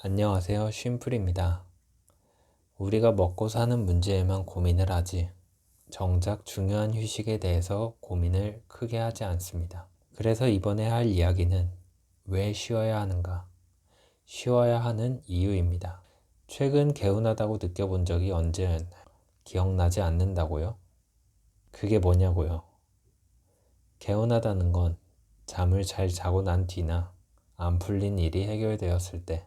안녕하세요. 쉼플입니다. 우리가 먹고 사는 문제에만 고민을 하지, 정작 중요한 휴식에 대해서 고민을 크게 하지 않습니다. 그래서 이번에 할 이야기는 왜 쉬어야 하는가, 쉬어야 하는 이유입니다. 최근 개운하다고 느껴본 적이 언제였나요? 기억나지 않는다고요? 그게 뭐냐고요? 개운하다는 건 잠을 잘 자고 난 뒤나 안 풀린 일이 해결되었을 때,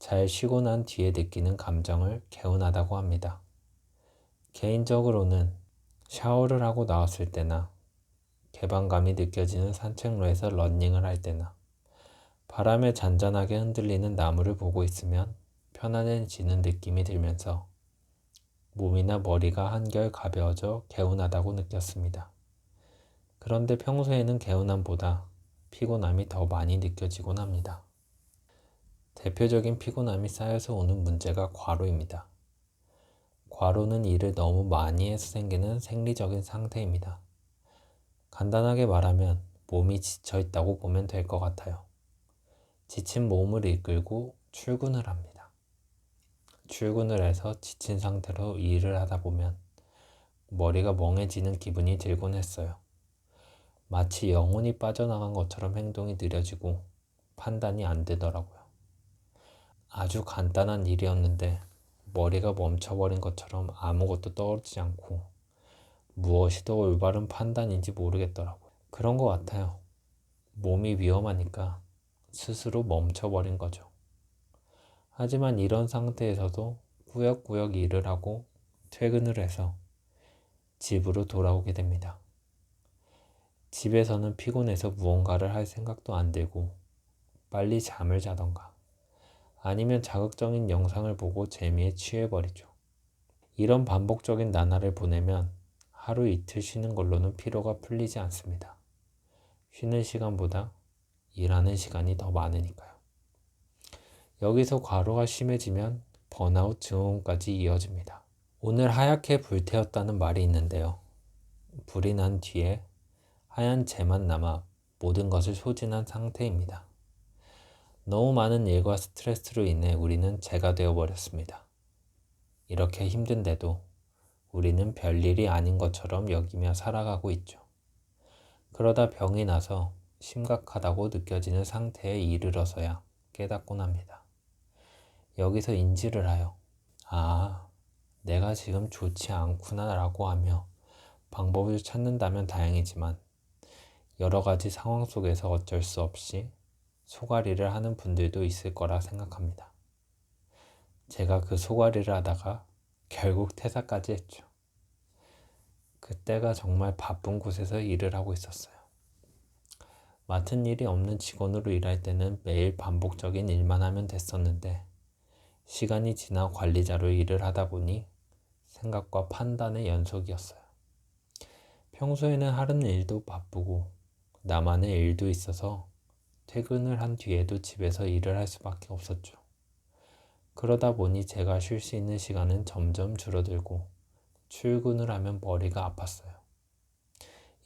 잘 쉬고 난 뒤에 느끼는 감정을 개운하다고 합니다. 개인적으로는 샤워를 하고 나왔을 때나 개방감이 느껴지는 산책로에서 러닝을 할 때나 바람에 잔잔하게 흔들리는 나무를 보고 있으면 편안해지는 느낌이 들면서 몸이나 머리가 한결 가벼워져 개운하다고 느꼈습니다. 그런데 평소에는 개운함보다 피곤함이 더 많이 느껴지곤 합니다. 대표적인 피곤함이 쌓여서 오는 문제가 과로입니다. 과로는 일을 너무 많이 해서 생기는 생리적인 상태입니다. 간단하게 말하면 몸이 지쳐 있다고 보면 될 것 같아요. 지친 몸을 이끌고 출근을 합니다. 출근을 해서 지친 상태로 일을 하다 보면 머리가 멍해지는 기분이 들곤 했어요. 마치 영혼이 빠져나간 것처럼 행동이 느려지고 판단이 안 되더라고요. 아주 간단한 일이었는데 머리가 멈춰버린 것처럼 아무것도 떠오르지 않고 무엇이 더 올바른 판단인지 모르겠더라고요. 그런 것 같아요. 몸이 위험하니까 스스로 멈춰버린 거죠. 하지만 이런 상태에서도 꾸역꾸역 일을 하고 퇴근을 해서 집으로 돌아오게 됩니다. 집에서는 피곤해서 무언가를 할 생각도 안 들고 빨리 잠을 자던가 아니면 자극적인 영상을 보고 재미에 취해버리죠. 이런 반복적인 나날을 보내면 하루 이틀 쉬는 걸로는 피로가 풀리지 않습니다. 쉬는 시간보다 일하는 시간이 더 많으니까요. 여기서 과로가 심해지면 번아웃 증후군까지 이어집니다. 오늘 하얗게 불태웠다는 말이 있는데요. 불이 난 뒤에 하얀 재만 남아 모든 것을 소진한 상태입니다. 너무 많은 일과 스트레스로 인해 우리는 재가 되어버렸습니다. 이렇게 힘든데도 우리는 별일이 아닌 것처럼 여기며 살아가고 있죠. 그러다 병이 나서 심각하다고 느껴지는 상태에 이르러서야 깨닫곤 합니다. 여기서 인지를 하여, 아, 내가 지금 좋지 않구나 라고 하며 방법을 찾는다면 다행이지만 여러 가지 상황 속에서 어쩔 수 없이 소가리를 하는 분들도 있을 거라 생각합니다. 제가 그 소가리를 하다가 결국 퇴사까지 했죠. 그때가 정말 바쁜 곳에서 일을 하고 있었어요. 맡은 일이 없는 직원으로 일할 때는 매일 반복적인 일만 하면 됐었는데 시간이 지나 관리자로 일을 하다 보니 생각과 판단의 연속이었어요. 평소에는 하는 일도 바쁘고 나만의 일도 있어서 퇴근을 한 뒤에도 집에서 일을 할 수밖에 없었죠. 그러다 보니 제가 쉴 수 있는 시간은 점점 줄어들고 출근을 하면 머리가 아팠어요.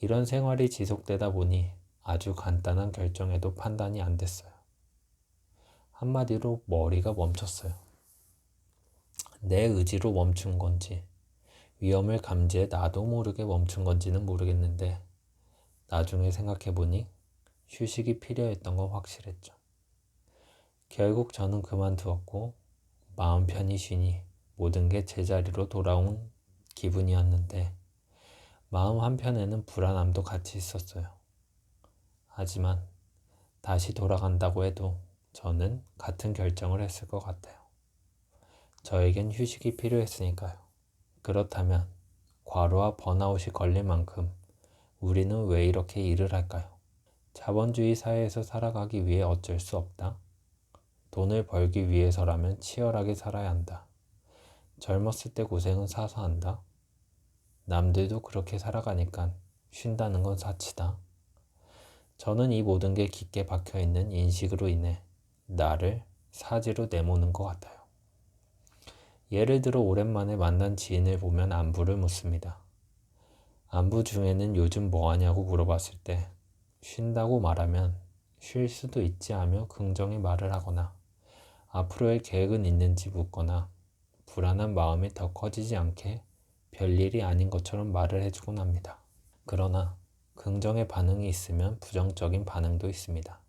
이런 생활이 지속되다 보니 아주 간단한 결정에도 판단이 안 됐어요. 한마디로 머리가 멈췄어요. 내 의지로 멈춘 건지 위험을 감지해 나도 모르게 멈춘 건지는 모르겠는데 나중에 생각해보니 휴식이 필요했던 건 확실했죠. 결국 저는 그만두었고 마음 편히 쉬니 모든 게 제자리로 돌아온 기분이었는데 마음 한편에는 불안함도 같이 있었어요. 하지만 다시 돌아간다고 해도 저는 같은 결정을 했을 것 같아요. 저에겐 휴식이 필요했으니까요. 그렇다면 과로와 번아웃이 걸릴 만큼 우리는 왜 이렇게 일을 할까요? 자본주의 사회에서 살아가기 위해 어쩔 수 없다. 돈을 벌기 위해서라면 치열하게 살아야 한다. 젊었을 때 고생은 사서 한다. 남들도 그렇게 살아가니까 쉰다는 건 사치다. 저는 이 모든 게 깊게 박혀있는 인식으로 인해 나를 사지로 내모는 것 같아요. 예를 들어 오랜만에 만난 지인을 보면 안부를 묻습니다. 안부 중에는 요즘 뭐 하냐고 물어봤을 때 쉰다고 말하면 쉴 수도 있지 하며 긍정의 말을 하거나 앞으로의 계획은 있는지 묻거나 불안한 마음이 더 커지지 않게 별일이 아닌 것처럼 말을 해주곤 합니다. 그러나 긍정의 반응이 있으면 부정적인 반응도 있습니다.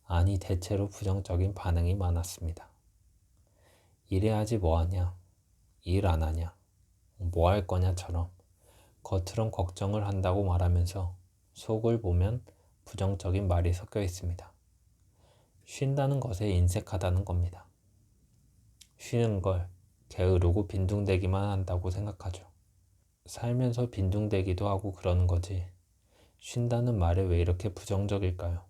아니, 대체로 부정적인 반응이 많았습니다. 일해야지 뭐하냐, 일 안 하냐, 뭐 할 거냐처럼 겉으론 걱정을 한다고 말하면서 속을 보면 부정적인 말이 섞여 있습니다. 쉰다는 것에 인색하다는 겁니다. 쉬는 걸 게으르고 빈둥대기만 한다고 생각하죠. 살면서 빈둥대기도 하고 그러는 거지. 쉰다는 말에 왜 이렇게 부정적일까요?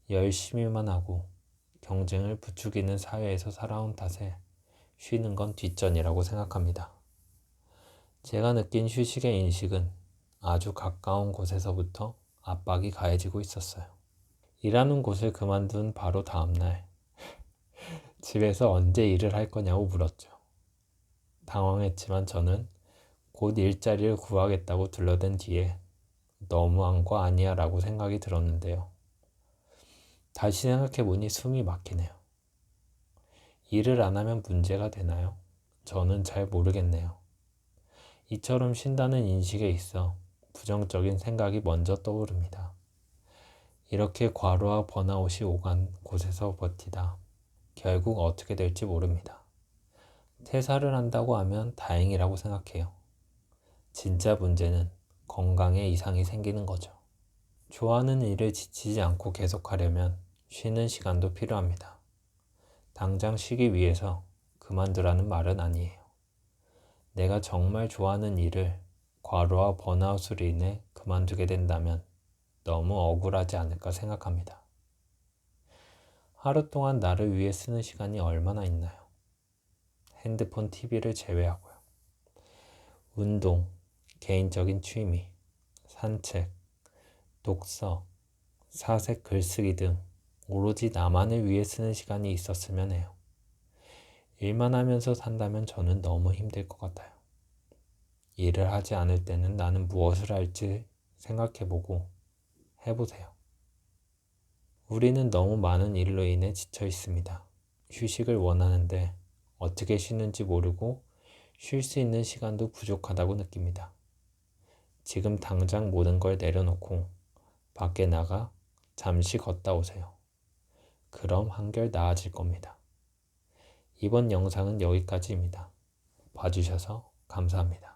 열심히만 하고 경쟁을 부추기는 사회에서 살아온 탓에 쉬는 건 뒷전이라고 생각합니다. 제가 느낀 휴식의 인식은 아주 가까운 곳에서부터 압박이 가해지고 있었어요. 일하는 곳을 그만둔 바로 다음날 집에서 언제 일을 할 거냐고 물었죠. 당황했지만 저는 곧 일자리를 구하겠다고 둘러댄 뒤에 너무한 거 아니야 라고 생각이 들었는데요. 다시 생각해보니 숨이 막히네요. 일을 안 하면 문제가 되나요? 저는 잘 모르겠네요. 이처럼 쉰다는 인식에 있어 부정적인 생각이 먼저 떠오릅니다. 이렇게 과로와 번아웃이 오간 곳에서 버티다 결국 어떻게 될지 모릅니다. 퇴사를 한다고 하면 다행이라고 생각해요. 진짜 문제는 건강에 이상이 생기는 거죠. 좋아하는 일을 지치지 않고 계속하려면 쉬는 시간도 필요합니다. 당장 쉬기 위해서 그만두라는 말은 아니에요. 내가 정말 좋아하는 일을 과로와 번아웃으로 인해 그만두게 된다면 너무 억울하지 않을까 생각합니다. 하루 동안 나를 위해 쓰는 시간이 얼마나 있나요? 핸드폰, TV를 제외하고요. 운동, 개인적인 취미, 산책, 독서, 사색 글쓰기 등 오로지 나만을 위해 쓰는 시간이 있었으면 해요. 일만 하면서 산다면 저는 너무 힘들 것 같아요. 일을 하지 않을 때는 나는 무엇을 할지 생각해보고 해보세요. 우리는 너무 많은 일로 인해 지쳐 있습니다. 휴식을 원하는데 어떻게 쉬는지 모르고 쉴 수 있는 시간도 부족하다고 느낍니다. 지금 당장 모든 걸 내려놓고 밖에 나가 잠시 걷다 오세요. 그럼 한결 나아질 겁니다. 이번 영상은 여기까지입니다. 봐주셔서 감사합니다.